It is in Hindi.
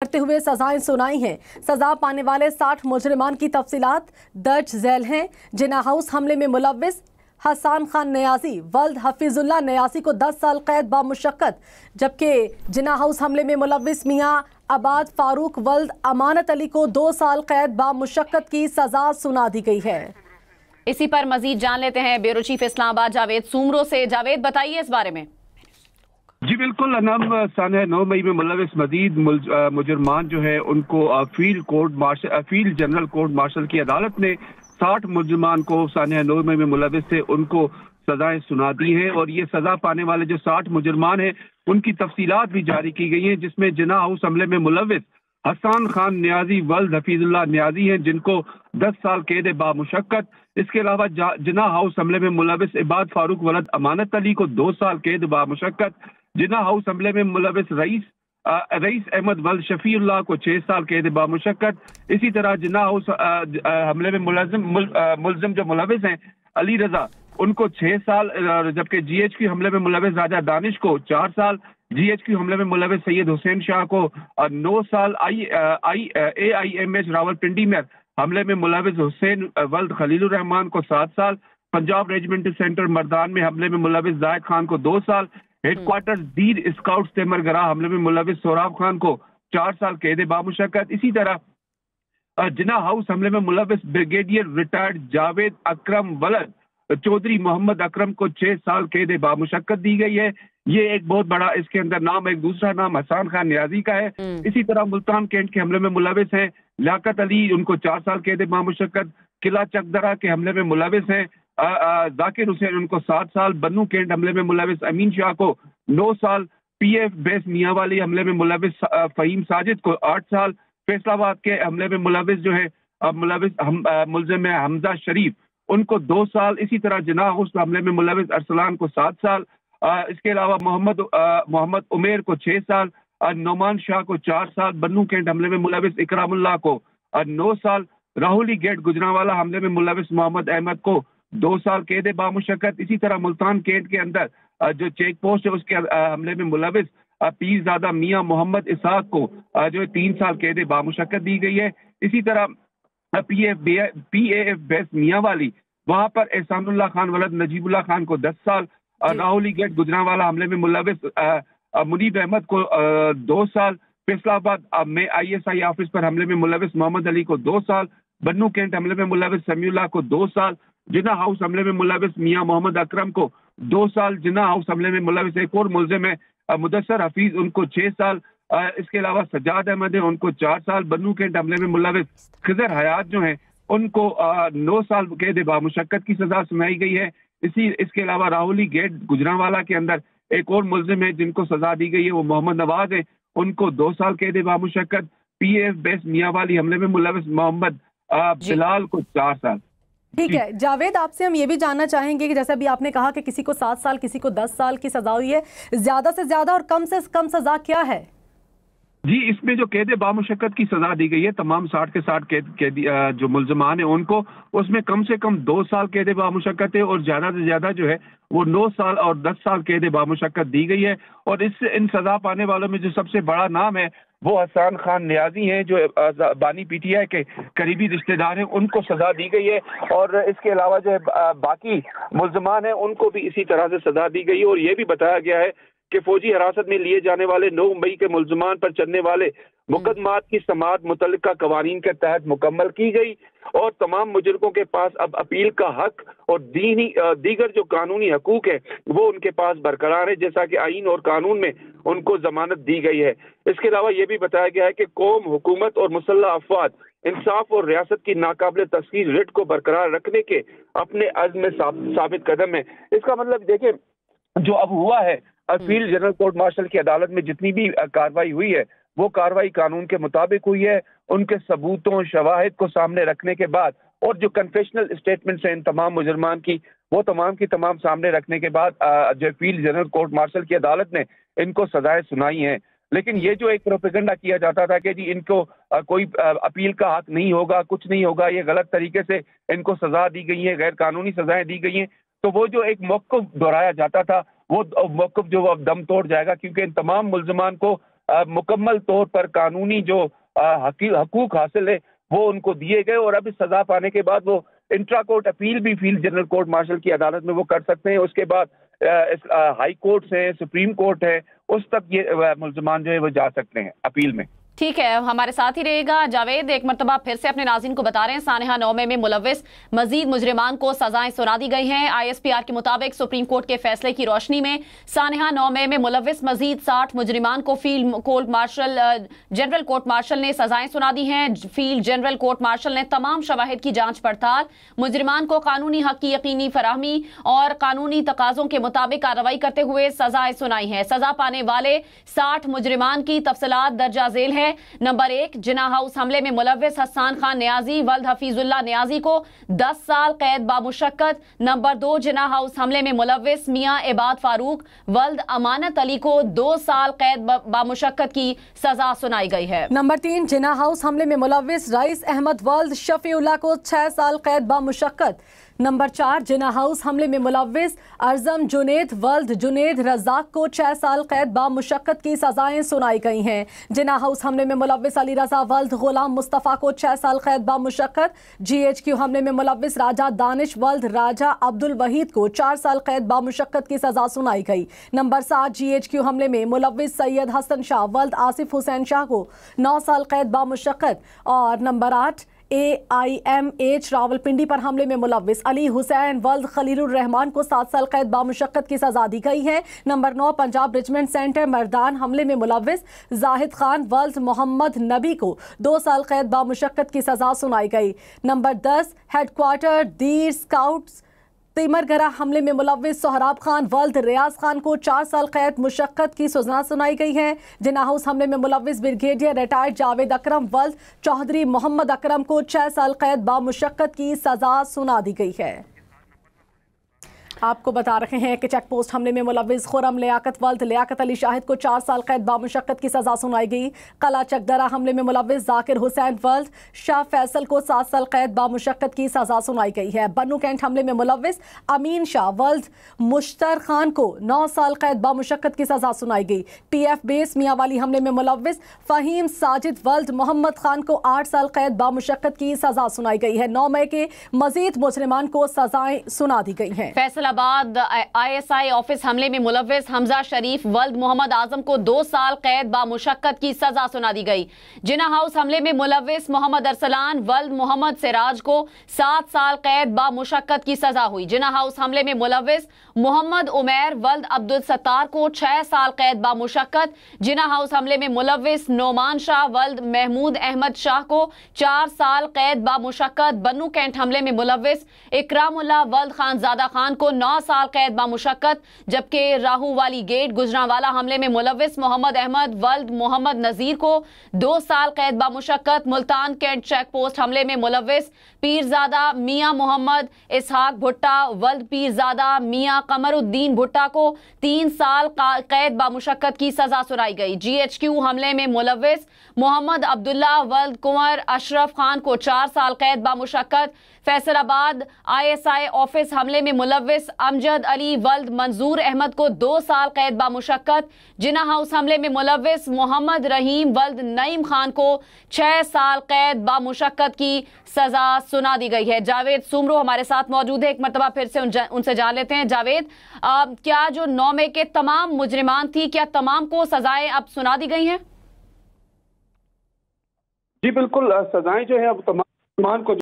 करते हुए सजाएं सुनाई हैं। सजा पाने वाले 60 मुजरिमान की तफसीलात दर्ज झैल हैं। जिना हाउस हमले में मुलव्विस हसन खान नियाजी वल्द हफीजुल्लाह नियाजी को 10 साल कैद बामुशक्कत, जबकि जिना हाउस हमले में मुलव्विस मियां आबाद फारूक वल्द अमानत अली को 2 साल कैद बामुशक्कत की सजा सुना दी गई है। इसी पर मजीद जान लेते हैं ब्यूरो चीफ इस्लामाबाद जावेद सूमरो से। जावेद, बताइए इस बारे में। जी बिल्कुल अनम, सन 9 मई में मुलव्विस मजीद मुजरमान जो है उनको फील्ड जनरल कोर्ट मार्शल की अदालत ने 60 मुजरमान को सन 9 मई में मुलव्विस थे उनको सजाएं सुना दी हैं। और ये सजा पाने वाले जो 60 मुजरमान हैं उनकी तफसीलात भी जारी की गई हैं, जिसमें जिना हाउस हमले में मुलव्विस हसन खान नियाजी वल्द हफीजुल्लाह नियाजी हैं जिनको 10 साल कैद बामुशक्कत। इसके अलावा जिना हाउस हमले में मुलव्विस इबाद फारूक वल्द अमानत अली को 2 साल कैद बामुशक्कत। जिना हाउस हमले में मुलव्विस रईस अहमद वल्द शफीउल्लाह को 6 साल कैद बामुशक्कत। इसी तरह जिना हाउस हमले में मुलजिम जो मुलव्विस हैं अली रजा उनको 6 साल, जबकि GHQ हमले में मुलव्विस राजा दानिश को 4 साल, GHQ हमले में मुलव्विस सैयद हुसैन शाह को 9 साल, AIMH रावलपिंडी में हमले में मुलव्विस हुसैन वल्द खलीलुर रहमान को 7 साल, पंजाब रेजिमेंटल सेंटर मर्दान में हमले में मुलव्विस जायद खान को 2 साल, हेडक्वार्टर दीर स्काउट्स तेमरगरा हमले में मुलव्विस सोराब खान को 4 साल कैद बामुशक्कत। इसी तरह जिना हाउस हमले में मुलव्विस ब्रिगेडियर रिटायर्ड जावेद अकरम वलद चौधरी मोहम्मद अकरम को 6 साल कैद बामुशक्कत दी गई है। ये एक बहुत बड़ा इसके अंदर नाम, एक दूसरा नाम हसन खान नियाजी का है। इसी तरह मुल्तान कैंट के हमले में मुलव्विस हैं लियाकत अली, उनको 4 साल कैद बामुशक्कत। किला चकदरा के हमले में मुलव्विस हैं जाकिर हुसैन, उनको 7 साल। बन्नू कैंट हमले में मुलव्विस अमीन शाह को 9 साल। PF बेस मियांवाली हमले में मुलव्विस फहीम साजिद को 8 साल। फैसलाबाद के हमले में मुलव्विस जो है मुलजिम है हमजा शरीफ, उनको 2 साल। इसी तरह जिना हाउस हमले में मुलव्विस अरसलान को 7 साल। इसके अलावा मोहम्मद उमेर को 6 साल, नोमान शाह को 4 साल। बन्नू कैंट हमले में मुलव्विस इकरामुल्लाह को 9 साल। राहुली गेट गुजरांवाला हमले में मुलव्विस मोहम्मद अहमद को 2 साल कैद बामुशक्कत। इसी तरह मुल्तान कैंट के अंदर जो चेक पोस्ट है उसके हमले में मुलव्विस पीरजादा मियां मोहम्मद इसाक को जो 3 साल कैद बामुशक्कत दी गई है। इसी तरह PAF बेस मियांवाली, वहां पर एहसानुल्लाह खान वलद नजीबुल्लाह खान को 10 साल। राहुली गेट गुजरांवाला हमले में मुलव्विस मुनीब अहमद को 2 साल। फैसलाबाद में ISI ऑफिस पर हमले में मुलव्विस मोहम्मद अली को 2 साल। बन्नू कैंट हमले में मुलव्विस समीउल्लाह को 2 साल। जिना हाउस हमले में मुलव्विस मियां मोहम्मद अकरम को 2 साल। जिना हाउस हमले में मुलव्विस एक और मुलजिम है मुदस्सर हफीज, उनको 6 साल। इसके अलावा सज्जाद अहमद है, उनको 4 साल। बन्नू कैंट हमले में मुलव्विस खिजर हयात जो है उनको 9 साल कैद बामुशक्कत की सजा सुनाई गई है। इसके अलावा राहुली गेट गुजरांवाला के अंदर एक और मुलजिम है जिनको सजा दी गई है, वो मोहम्मद नवाज है, उनको 2 साल कैद बामुशक्कत। PAF बेस मियांवाली हमले में मुलव्विस मोहम्मद बिलाल को 4 साल। ठीक है जावेद, आपसे हम ये भी जानना चाहेंगे कि जैसे अभी आपने कहा कि किसी को 7 साल किसी को 10 साल की सजा हुई है, ज्यादा से ज्यादा और कम से कम सजा क्या है? जी, इसमें जो कैद बामुशक्कत की सजा दी गई है तमाम 60 के 60 कैदी जो मुल्जमान है उनको, उसमें कम से कम 2 साल कैद बामुशक्कत है और ज्यादा से ज्यादा जो है वो 9 साल और 10 साल कैद बामुशक्कत दी गई है। और इन सजा पाने वालों में जो सबसे बड़ा नाम है वो हसन खान नियाजी हैं, जो बानी PTI के करीबी रिश्तेदार हैं, उनको सजा दी गई है। और इसके अलावा जो है बाकी मुल्जमान हैं उनको भी इसी तरह से सजा दी गई है। और ये भी बताया गया है कि फौजी हिरासत में लिए जाने वाले 9 मई के मुल्जमान पर चलने वाले मुकदमात की समाअत मुतल्लिका कवानीन के तहत मुकम्मल की गई और तमाम मुजरिमों के पास अब अपील का हक और दीगर जो कानूनी हकूक है वो उनके पास बरकरार है, जैसा कि आईन और कानून में उनको जमानत दी गई है। इसके अलावा ये भी बताया गया है कि कौम, हुकूमत और मुसल्लह अफवाद इंसाफ और रियासत की नाकाबिल तस्खीर रिट को बरकरार रखने के अपने अज़्म में साबित कदम है। इसका मतलब देखिए, जो अब हुआ है फील्ड जनरल कोर्ट मार्शल की अदालत में जितनी भी कार्रवाई हुई है वो कार्रवाई कानून के मुताबिक हुई है। उनके सबूतों, शवाहिद को सामने रखने के बाद और जो कन्फेशनल स्टेटमेंट्स हैं इन तमाम मुजरमान की, वो तमाम की तमाम सामने रखने के बाद जो फील्ड जनरल कोर्ट मार्शल की अदालत ने इनको सजाएं सुनाई हैं। लेकिन ये जो एक प्रोपेगेंडा किया जाता था कि जी इनको कोई अपील का हक नहीं होगा, कुछ नहीं होगा, ये गलत तरीके से इनको सजा दी गई है, गैर कानूनी सजाएं दी गई हैं, तो वो जो एक मौक़िफ़ दोहराया जाता था वो मौक़िफ़ जो अब दम तोड़ जाएगा, क्योंकि इन तमाम मुल्ज़मान को मुकम्मल तौर पर कानूनी जो हकूक हासिल है वो उनको दिए गए, और अभी सजा पाने के बाद वो इंट्रा कोर्ट अपील भी फील्ड जनरल कोर्ट मार्शल की अदालत में वो कर सकते हैं। उसके बाद हाई कोर्ट है, सुप्रीम कोर्ट है, उस तक ये मुल्ज़मान जो है वो जा सकते हैं अपील में। ठीक है, हमारे साथ ही रहेगा जावेद। एक मरतबा फिर से अपने नाज़रीन को बता रहे हैं, सानहा 9 में मुलव्विस मजीद मुजरिमान को सजाएं सुना दी गई हैं। ISPR के मुताबिक सुप्रीम कोर्ट के फैसले की रोशनी में सानहा 9 में मुलव्विस मजीद 60 मुजरिमान को field court martial general court martial ने सजाएं सुना दी हैं। फील्ड जनरल कोर्ट मार्शल ने तमाम शवाहिद की जांच पड़ताल, मुजरिमान को कानूनी हक की यकीनी फराहमी और कानूनी तकाजों के मुताबिक कार्रवाई करते हुए सजाएं सुनाई हैं। सजा पाने वाले 60 मुजरिमान की तफसीलात दर्जा झेल है। नंबर 1, जिना हाउस हमले में मुलव्विस हसान खान नियाजी वल्द हफीजुल्लाह नियाजी को 10 साल कैद बामुशक्कत। नंबर 2, जिना हाउस हमले में मुलव्विस मियां इबाद फारूक वल्द अमानत अली को 2 साल कैद बामुशक्कत की सजा सुनाई गई है। नंबर 3, जिना हाउस हमले में मुलव्विस रईस अहमद वल्द शफीउल्लाह को 6 साल कैद बामुशक्कत। नंबर 4, जिना हाउस हमले में मुलव्विस अर्जम जुनेद वल्द जुनेद रजाक को 6 साल कैद बामुशक्कत की सजाएं सुनाई गई हैं। जिना हाउस हमले में मुलव्विस अली रजा वल्द गुलाम मुस्तफ़ा को 6 साल कैद बामुशक्कत। GHQ हमले में मुलव्विस राजा दानिश वल्द राजा अब्दुल वहीद को 4 साल कैद बामुशक्कत की सजा सुनाई गई। नंबर 7, GHQ हमले में मुलव्विस सैयद हसन शाह वल्द आसिफ हुसैन शाह को 9 साल कैद बामुशक्कत। और नंबर 8, AIMH रावलपिंडी पर हमले में मुलव्विस अली हुसैन वल्द खलीलुर रहमान को 7 साल कैद बामुशक्कत की सजा दी गई है। नंबर 9, पंजाब रिजमेंट सेंटर मर्दान हमले में मुलव्विस जाहिद खान वल्द मोहम्मद नबी को 2 साल कैद बामुशक्कत की सजा सुनाई गई। नंबर 10, हेडक्वार्टर दीर स्काउट्स तिमरगरा हमले में मुलव्विस सोहराब खान वल्द रियाज खान को 4 साल कैद मुशक्कत की सजा सुनाई गई है। जिना हाउस हमले में मुलव्विस ब्रिगेडियर रिटायर्ड जावेद अकरम वल्द चौधरी मोहम्मद अकरम को 6 साल कैद बामुशक्कत की सजा सुना दी गई है। आपको बता रहे हैं कि चेक पोस्ट हमले में मुलव्विस खुरम लियाकत वल्द लियाकत अली शाहिद को 4 साल कैद बामुशक्कत की सजा सुनाई गई। कला चकदरा हमले में मुलव्विस जाकिर हुसैन वल्द शाह फैसल को 7 साल कैद बामुशक्कत की सजा सुनाई गई है। बन्नू कैंट हमले में मुलव्विस अमीन शाह वल्द मुश्तर खान को 9 साल कैद बामुशक्कत की सजा सुनाई गई। PF बेस मियांवाली हमले में मुलव्विस फहीम साजिद वल्द मोहम्मद खान को 8 साल कैद बामुशक्कत की सजा सुनाई गई है। 9 मई के मजीद मुजरिमान को सजाएं सुना दी गई हैं। फैसलाबाद ISI ऑफिस हमले में मुलव्विस हमजा शरीफ वल्द मोहम्मद आजम को 2 साल कैद बामुशक्कत की सजा सुना दी गई। जिना हाउस हमले में मुलव्विस मोहम्मद अरसलान वल्द मोहम्मद सिराज को 7 साल कैद बामुशक्कत की सजा हुई। जिना हाउस हमले में मुलव्विस मोहम्मद उमैर वल्द अब्दुल सत्तार को 6 साल कैद बामुशक्कत। जिना हाउस हमले में मुलव्विस नोमान शाह वल्द महमूद अहमद शाह को 4 साल कैद बामुशक्कत। बन्नू कैंट हमले में मुलव्विस इकरामुल्लाह वल्द खानजादा खान को 9 साल कैद बामुशक्कत, जबकि राहू वाली गेट गुजरांवाला हमले में मुलव्विस मोहम्मद अहमद वल्द मोहम्मद नजीर को 2 साल कैद बामुशक्कत। मुल्तान कैंट चेक पोस्ट हमले में मुलव्विस पीरजादा मियां मोहम्मद इसहाक भुट्टा वल्द पीरजादा मियां कमरुद्दीन भुट्टा को 3 साल कैद बामुशक्कत की सजा सुनाई गई। GHQ हमले में मुलव्विस मोहम्मद अब्दुल्ला वल्द कुंवर अशरफ खान को 4 साल कैद बामुशक्कत। फैसलाबाद ISI ऑफिस हमले में मुलव्विस अमजद अली वल्द मंजूर अहमद को 2 साल कैद बामुशक्कत। जिना हाउस हमले में मुलव्विस मोहम्मद रहीम वल्द नईम खान को 6 साल कैद बामुशक्कत की सजा सुना दी गई है। जावेद सुमरो हमारे साथ मौजूद है, एक मरतबा फिर से उनसे जान लेते हैं। जावेद, क्या जो 9 मई के तमाम मुजरिमान थी, क्या तमाम को सजाएं अब सुना दी गई हैं? जी बिल्कुल, सजाएं जो है अब तमाम को